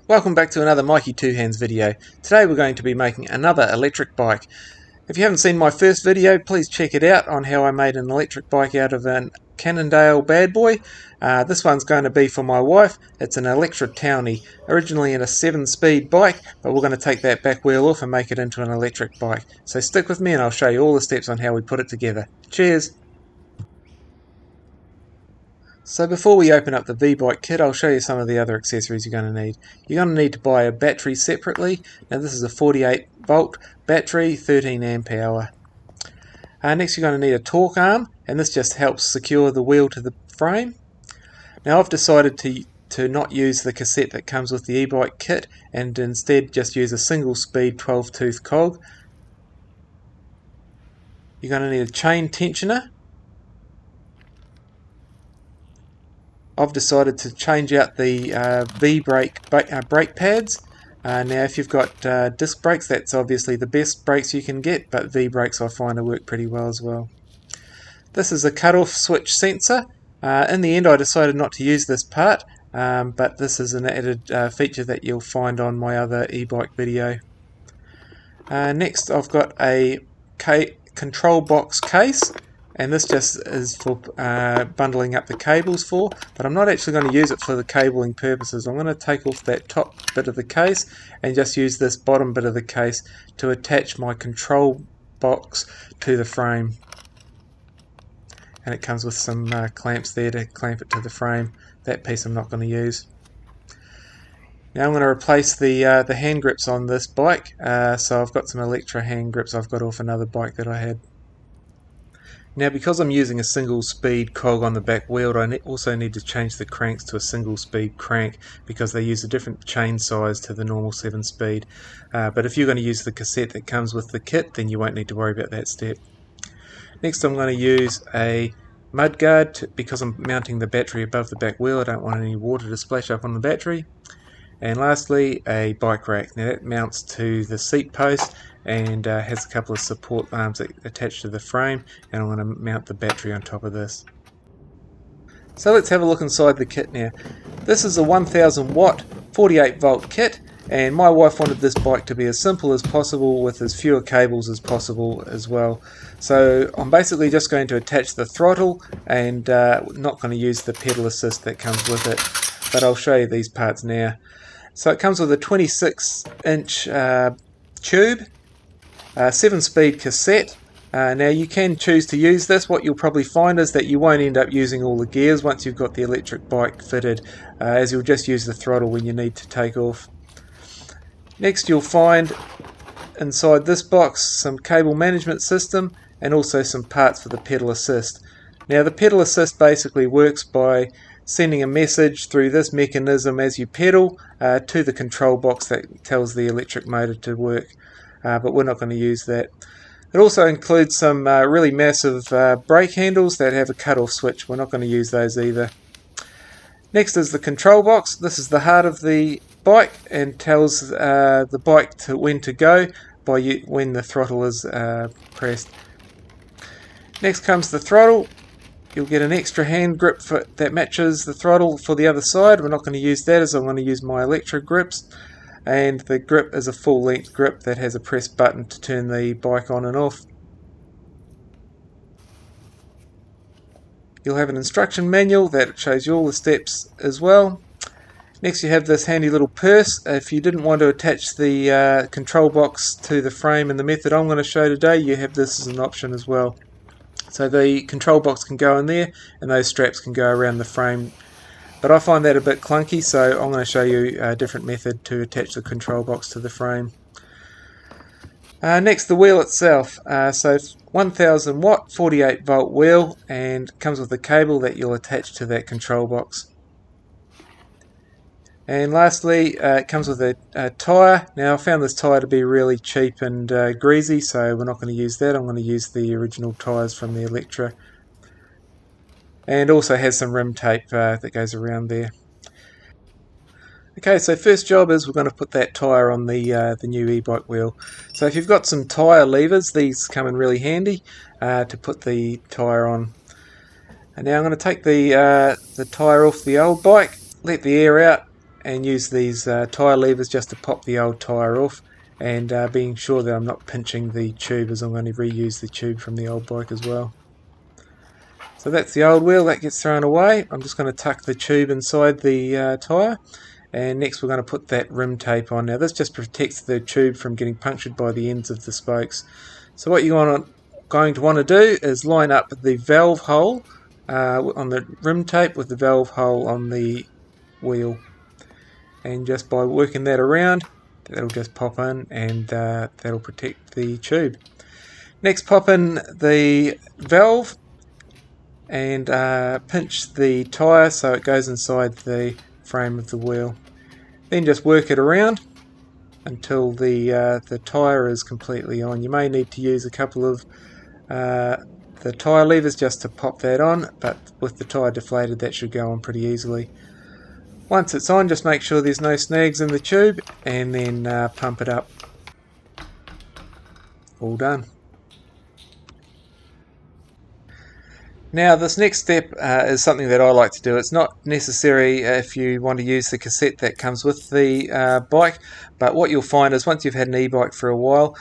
Welcome back to another Mikey Two Hands video. Today we're going to be making another electric bike. If you haven't seen my first video, please check it out on how I made an electric bike out of a Cannondale bad boy. This one's going to be for my wife. It's an Electra Townie, originally in a 7-speed bike, but we're going to take that back wheel off and make it into an electric bike. So stick with me and I'll show you all the steps on how we put it together. Cheers! So before we open up the V-Bike kit, I'll show you some of the other accessories you're going to need. You're going to need to buy a battery separately. Now this is a 48 volt battery, 13 amp hour. Next you're going to need a torque arm, and this just helps secure the wheel to the frame. Now I've decided to not use the cassette that comes with the e-bike kit and instead just use a single speed 12 tooth cog. You're going to need a chain tensioner. I've decided to change out the V-brake brake pads. Now if you've got disc brakes, that's obviously the best brakes you can get, but V-brakes I find work pretty well as well. This is a cut-off switch sensor. In the end I decided not to use this part, but this is an added feature that you'll find on my other e-bike video. Next I've got a control box case. And this just is for bundling up the cables for, but I'm not actually going to use it for the cabling purposes. I'm going to take off that top bit of the case and just use this bottom bit of the case to attach my control box to the frame. And it comes with some clamps there to clamp it to the frame. That piece I'm not going to use. Now I'm going to replace the hand grips on this bike. So I've got some Electra hand grips I've got off another bike that I had. Now because I'm using a single speed cog on the back wheel, I also need to change the cranks to a single speed crank because they use a different chain size to the normal 7-speed. But if you're going to use the cassette that comes with the kit, then you won't need to worry about that step. Next I'm going to use a mud guard because I'm mounting the battery above the back wheel. I don't want any water to splash up on the battery. And lastly, a bike rack. Now that mounts to the seat post and has a couple of support arms attached to the frame, and I'm going to mount the battery on top of this. So let's have a look inside the kit now. This is a 1000 watt 48 volt kit, and my wife wanted this bike to be as simple as possible with as fewer cables as possible as well. So I'm basically just going to attach the throttle and not going to use the pedal assist that comes with it, but I'll show you these parts now. So it comes with a 26-inch tube, 7-speed cassette. Now you can choose to use this. What you'll probably find is that you won't end up using all the gears once you've got the electric bike fitted, as you'll just use the throttle when you need to take off. Next you'll find inside this box some cable management system and also some parts for the pedal assist. Now the pedal assist basically works by sending a message through this mechanism as you pedal to the control box that tells the electric motor to work, but we're not going to use that. It also includes some really massive brake handles that have a cut-off switch. We're not going to use those either. Next is the control box. This is the heart of the bike and tells the bike when to go when the throttle is pressed. Next comes the throttle. You'll get an extra hand grip that matches the throttle for the other side. We're not going to use that as I'm going to use my Electra grips. And the grip is a full length grip that has a press button to turn the bike on and off. You'll have an instruction manual that shows you all the steps as well. Next you have this handy little purse. If you didn't want to attach the control box to the frame in the method I'm going to show today, you have this as an option as well. So the control box can go in there and those straps can go around the frame. But I find that a bit clunky, so I'm going to show you a different method to attach the control box to the frame. Next, the wheel itself. So 1000 watt 48 volt wheel, and comes with a cable that you'll attach to that control box. And lastly, it comes with a tyre. Now I found this tyre to be really cheap and greasy, so we're not going to use that. I'm going to use the original tyres from the Electra. And also has some rim tape that goes around there. Okay, so first job is we're going to put that tyre on the new e-bike wheel. So if you've got some tyre levers, these come in really handy to put the tyre on. And now I'm going to take the tyre off the old bike, let the air out, and use these tyre levers just to pop the old tyre off, and being sure that I'm not pinching the tube, as I'm going to reuse the tube from the old bike as well. So that's the old wheel, that gets thrown away. I'm just going to tuck the tube inside the tyre, and next we're going to put that rim tape on. Now this just protects the tube from getting punctured by the ends of the spokes. So what you're going to want to do is line up the valve hole on the rim tape with the valve hole on the wheel, and just by working that around, that'll just pop in, and that'll protect the tube. Next, pop in the valve and pinch the tyre so it goes inside the frame of the wheel. Then just work it around until the tyre is completely on. You may need to use a couple of the tyre levers just to pop that on, but with the tyre deflated that should go on pretty easily. Once it's on, just make sure there's no snags in the tube, and then pump it up. All done. Now this next step is something that I like to do. It's not necessary if you want to use the cassette that comes with the bike, but what you'll find is once you've had an e-bike for a while,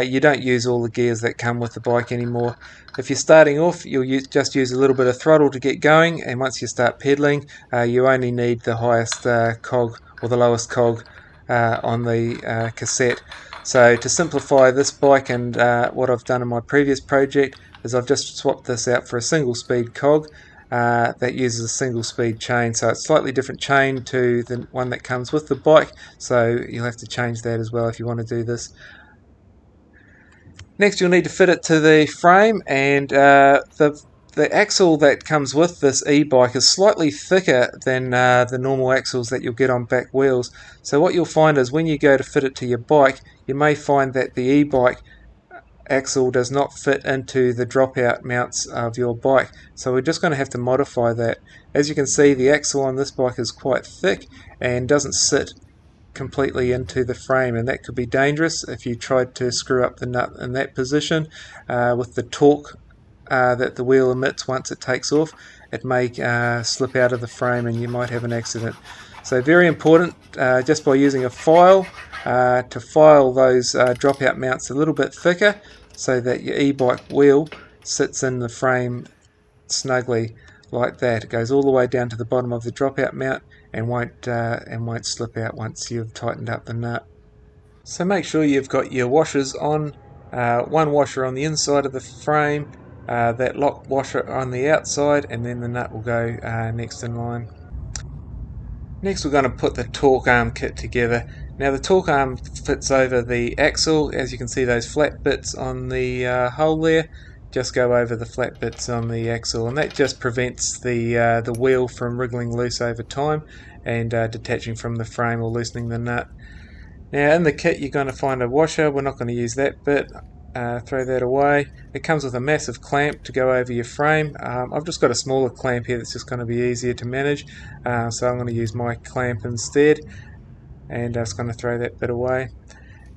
you don't use all the gears that come with the bike anymore. If you're starting off, you'll just use a little bit of throttle to get going, and once you start pedaling, you only need the highest cog or the lowest cog on the cassette. So to simplify this bike, and what I've done in my previous project, is I've just swapped this out for a single speed cog that uses a single speed chain. So it's a slightly different chain to the one that comes with the bike, so you'll have to change that as well if you want to do this. Next you'll need to fit it to the frame, and the axle that comes with this e-bike is slightly thicker than the normal axles that you'll get on back wheels. So what you'll find is when you go to fit it to your bike, you may find that the e-bike axle does not fit into the dropout mounts of your bike. So we're just going to have to modify that. As you can see, the axle on this bike is quite thick and doesn't sit completely into the frame, and that could be dangerous if you tried to screw up the nut in that position. With the torque that the wheel emits once it takes off, it may slip out of the frame and you might have an accident. So very important, just by using a file to file those dropout mounts a little bit thicker so that your e-bike wheel sits in the frame snugly like that. It goes all the way down to the bottom of the dropout mount and won't slip out once you've tightened up the nut. So make sure you've got your washers on, one washer on the inside of the frame, that lock washer on the outside, and then the nut will go next in line. Next we're going to put the torque arm kit together. Now the torque arm fits over the axle. As you can see, those flat bits on the hole there just go over the flat bits on the axle, and that just prevents the wheel from wriggling loose over time and detaching from the frame or loosening the nut. Now in the kit you're going to find a washer. We're not going to use that bit. Throw that away. It comes with a massive clamp to go over your frame. I've just got a smaller clamp here that's just going to be easier to manage, so I'm going to use my clamp instead, and I'm just going to throw that bit away.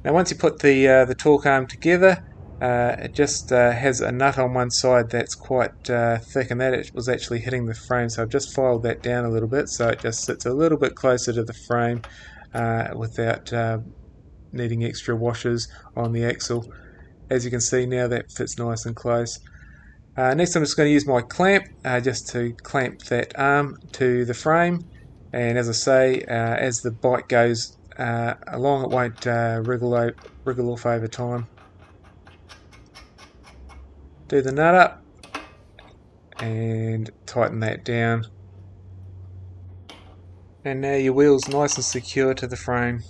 Now once you put the torque arm together, it just has a nut on one side that's quite thick, and that was actually hitting the frame, so I've just filed that down a little bit so it just sits a little bit closer to the frame without needing extra washers on the axle. As you can see now, that fits nice and close. Next I'm just going to use my clamp just to clamp that arm to the frame, and as I say, as the bike goes along, it won't wriggle off over time. Do the nut up and tighten that down, and now your wheel's nice and secure to the frame.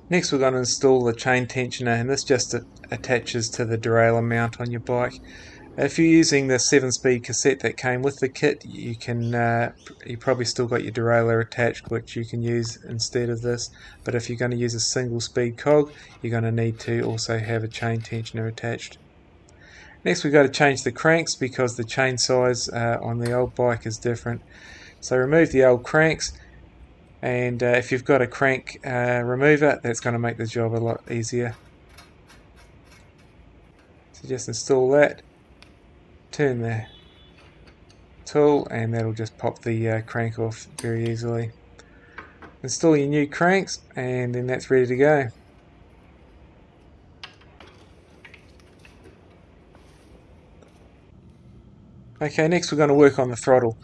Next we're going to install the chain tensioner, and this just attaches to the derailleur mount on your bike. If you're using the 7-speed cassette that came with the kit, you probably still got your derailleur attached, which you can use instead of this. But if you're going to use a single speed cog, you're going to need to also have a chain tensioner attached. Next we've got to change the cranks because the chain size on the old bike is different. So remove the old cranks, and if you've got a crank remover, that's going to make the job a lot easier. So just install that, turn the tool, and that'll just pop the crank off very easily. Install your new cranks, and then that's ready to go. Okay, next we're going to work on the throttle.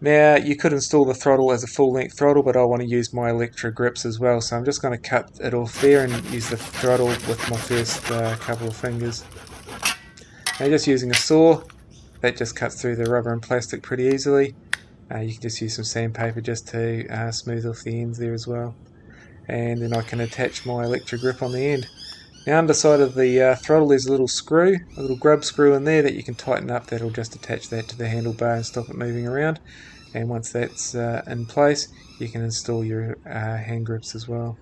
Now, you could install the throttle as a full-length throttle, but I want to use my Electra grips as well, so I'm just going to cut it off there and use the throttle with my first couple of fingers. Now, just using a saw, that just cuts through the rubber and plastic pretty easily. You can just use some sandpaper just to smooth off the ends there as well. And then I can attach my Electra grip on the end. Now, underside of the throttle there's a little screw, a little grub screw in there that you can tighten up. That'll just attach that to the handlebar and stop it moving around. And once that's in place, you can install your hand grips as well.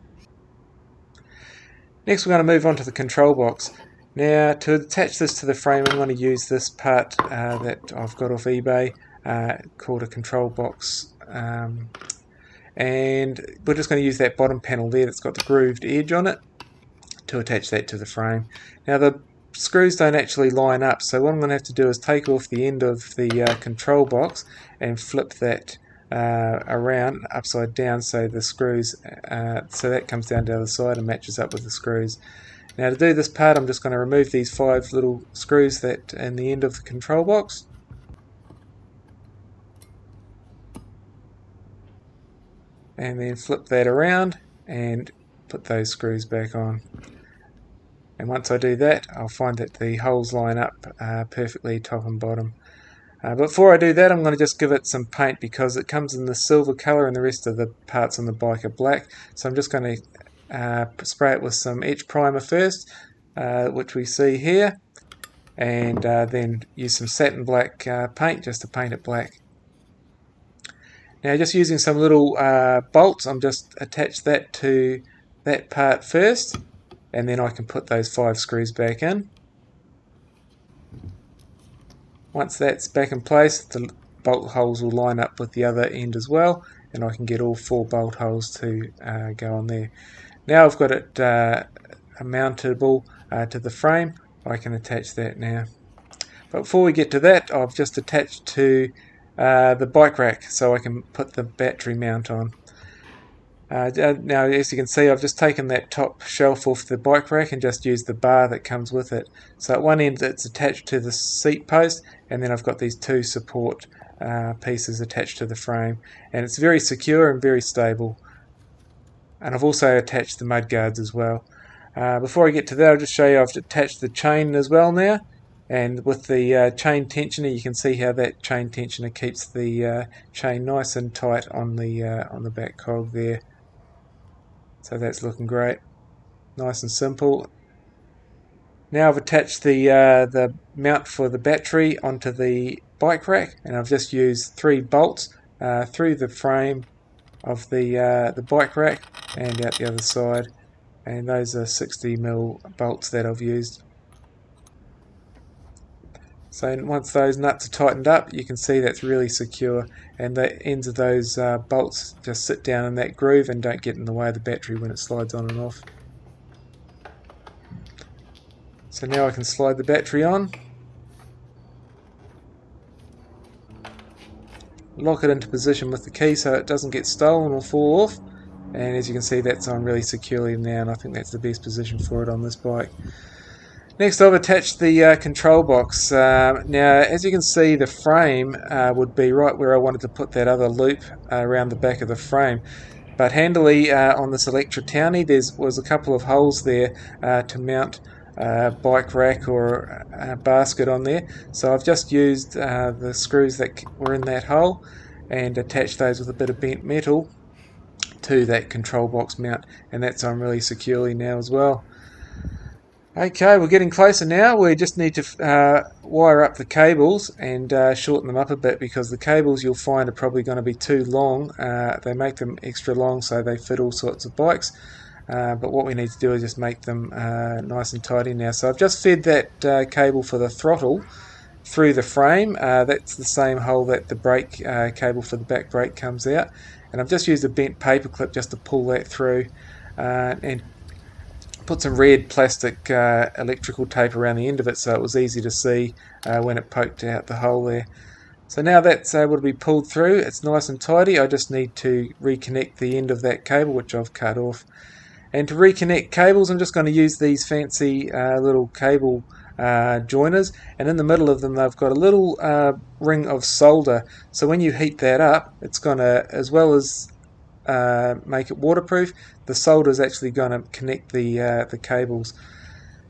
Next we're going to move on to the control box. Now, to attach this to the frame, I'm going to use this part that I've got off eBay called a control box. And we're just going to use that bottom panel there that's got the grooved edge on it to attach that to the frame. Now, the screws don't actually line up, so what I'm going to have to do is take off the end of the control box and flip that around upside down so the screws, so that comes down to the other side and matches up with the screws. Now, to do this part, I'm just going to remove these 5 little screws that in the end of the control box. And then flip that around and put those screws back on. And once I do that, I'll find that the holes line up perfectly top and bottom. Before I do that, I'm going to just give it some paint because it comes in the silver colour and the rest of the parts on the bike are black. So I'm just going to spray it with some etch primer first, which we see here, and then use some satin black paint just to paint it black. Now, just using some little bolts, I'm just attach that to that part first, and then I can put those 5 screws back in. Once that's back in place, the bolt holes will line up with the other end as well, and I can get all 4 bolt holes to go on there. Now I've got it mountable to the frame, I can attach that now. But before we get to that, I've just attached to the bike rack so I can put the battery mount on. Now, as you can see, I've just taken that top shelf off the bike rack and just used the bar that comes with it. So at one end it's attached to the seat post, and then I've got these 2 support pieces attached to the frame, and it's very secure and very stable. And I've also attached the mud guards as well. Before I get to that, I'll just show you I've attached the chain as well now, and with the chain tensioner, you can see how that chain tensioner keeps the chain nice and tight on the back cog there. So that's looking great, nice and simple. Now I've attached the mount for the battery onto the bike rack, and I've just used 3 bolts through the frame of the bike rack and out the other side, and those are 60mm bolts that I've used. So once those nuts are tightened up, you can see that's really secure, and the ends of those bolts just sit down in that groove and don't get in the way of the battery when it slides on and off. So now I can slide the battery on, lock it into position with the key so it doesn't get stolen or fall off, and as you can see, that's on really securely now, and I think that's the best position for it on this bike. Next, I've attached the control box. Now, as you can see, the frame would be right where I wanted to put that other loop around the back of the frame. But handily, on this Electra Townie, there was a couple of holes there to mount a bike rack or a basket on there. So I've just used the screws that were in that hole and attached those with a bit of bent metal to that control box mount, and that's on really securely now as well. Okay, we're getting closer now. We just need to wire up the cables and shorten them up a bit, because the cables you'll find are probably going to be too long. They make them extra long so they fit all sorts of bikes. But what we need to do is just make them nice and tidy now. So I've just fed that cable for the throttle through the frame. That's the same hole that the brake cable for the back brake comes out. And I've just used a bent paper clip just to pull that through and put some red plastic electrical tape around the end of it so it was easy to see when it poked out the hole there. So now that's able to be pulled through, it's nice and tidy. I just need to reconnect the end of that cable, which I've cut off. And to reconnect cables, I'm just going to use these fancy little cable joiners, and in the middle of them they've got a little ring of solder. So when you heat that up, it's going to, as well as make it waterproof, the solder is actually going to connect the cables.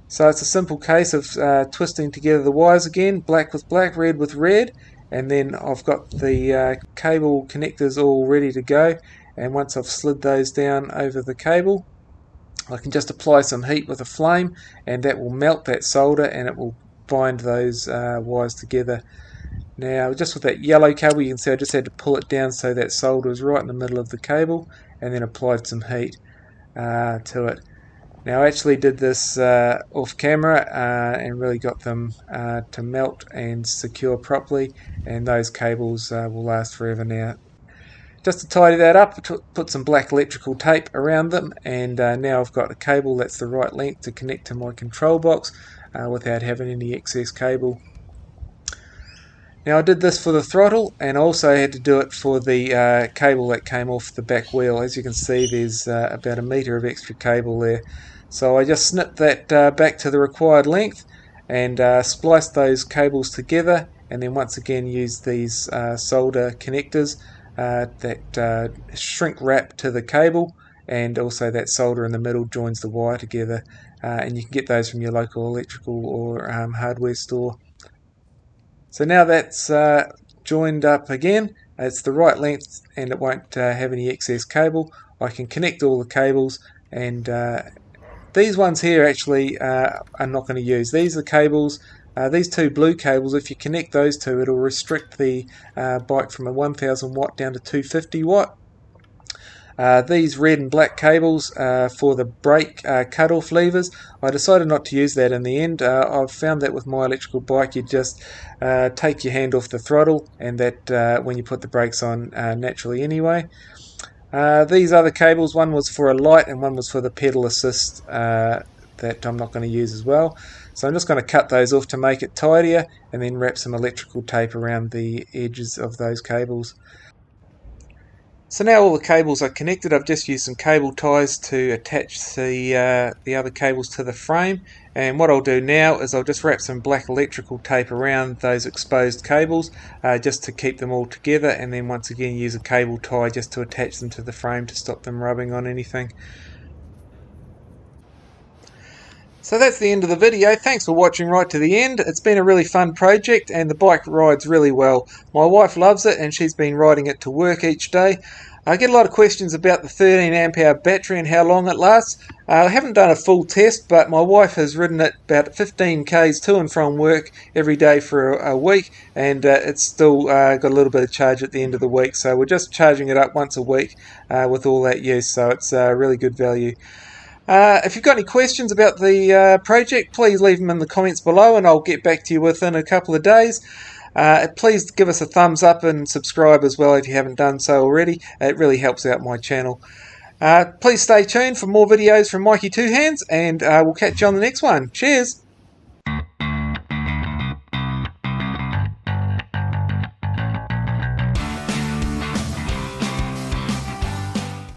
So it's a simple case of twisting together the wires again, black with black, red with red, and then I've got the cable connectors all ready to go. And once I've slid those down over the cable, I can just apply some heat with a flame, and that will melt that solder and it will bind those wires together. Now, just with that yellow cable, you can see I just had to pull it down so that solder is right in the middle of the cable, and then applied some heat to it. Now, I actually did this off camera and really got them to melt and secure properly, and those cables will last forever now. Just to tidy that up, I put some black electrical tape around them, and now I've got a cable that's the right length to connect to my control box without having any excess cable. Now, I did this for the throttle, and also had to do it for the cable that came off the back wheel. As you can see, there's about a metre of extra cable there. So I just snipped that back to the required length and spliced those cables together, and then once again used these solder connectors that shrink wrap to the cable, and also that solder in the middle joins the wire together, and you can get those from your local electrical or hardware store. So now that's joined up again, it's the right length and it won't have any excess cable. I can connect all the cables, and these ones here actually I'm not going to use. These are cables. These two blue cables, if you connect those two, it'll restrict the bike from a 1000 watt down to 250 watt. These red and black cables for the brake cut-off levers, I decided not to use that in the end. I've found that with my electrical bike, you just take your hand off the throttle, and that when you put the brakes on naturally anyway. These other cables, one was for a light and one was for the pedal assist, that I'm not going to use as well. So I'm just going to cut those off to make it tidier, and then wrap some electrical tape around the edges of those cables. So now all the cables are connected. I've just used some cable ties to attach the other cables to the frame, and what I'll do now is I'll just wrap some black electrical tape around those exposed cables just to keep them all together, and then once again use a cable tie just to attach them to the frame to stop them rubbing on anything. So that's the end of the video. Thanks for watching right to the end. It's been a really fun project, and the bike rides really well. My wife loves it, and she's been riding it to work each day. I get a lot of questions about the 13 amp hour battery and how long it lasts. I haven't done a full test, but my wife has ridden it about 15 k's to and from work every day for a week, and it's still got a little bit of charge at the end of the week. So we're just charging it up once a week with all that use, so it's really good value. If you've got any questions about the project, please leave them in the comments below, and I'll get back to you within a couple of days. Please give us a thumbs up and subscribe as well if you haven't done so already. It really helps out my channel. Please stay tuned for more videos from Mikey Two Hands, and we'll catch you on the next one. Cheers!